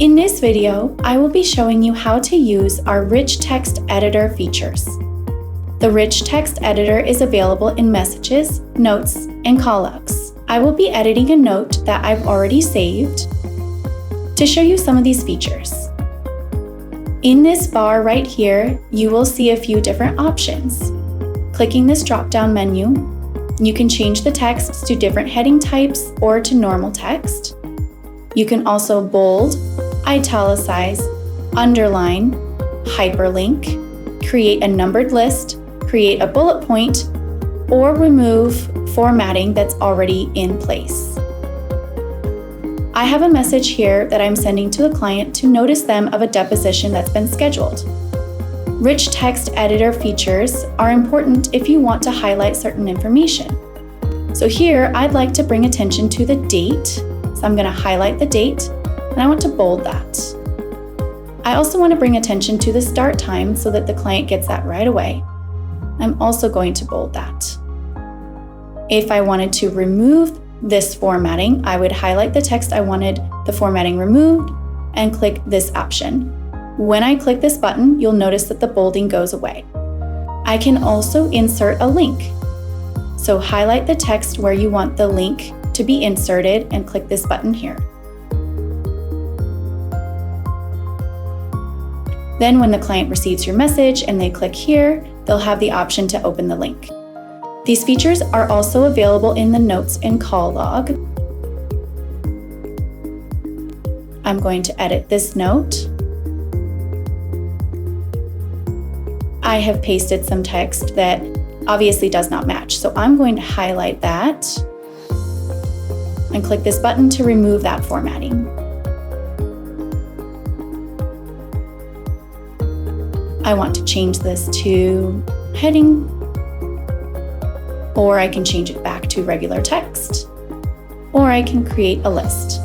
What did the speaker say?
In this video, I will be showing you how to use our rich text editor features. The rich text editor is available in Messages, Notes, and Callouts. I will be editing a note that I've already saved to show you some of these features. In this bar right here, you will see a few different options. Clicking this drop-down menu, you can change the text to different heading types or to normal text. You can also bold, italicize, underline, hyperlink, create a numbered list, create a bullet point, or remove formatting that's already in place. I have a message here that I'm sending to a client to notice them of a deposition that's been scheduled. Rich text editor features are important if you want to highlight certain information. So here, I'd like to bring attention to the date. So I'm going to highlight the date, and I want to bold that. I also want to bring attention to the start time so that the client gets that right away. I'm also going to bold that. If I wanted to remove this formatting, I would highlight the text I wanted the formatting removed and click this option. When I click this button, you'll notice that the bolding goes away. I can also insert a link. So highlight the text where you want the link to be inserted and click this button here. Then when the client receives your message and they click here, they'll have the option to open the link. These features are also available in the Notes and Call log. I'm going to edit this note. I have pasted some text that obviously does not match, so I'm going to highlight that and click this button to remove that formatting. I want to change this to heading, or I can change it back to regular text, or I can create a list.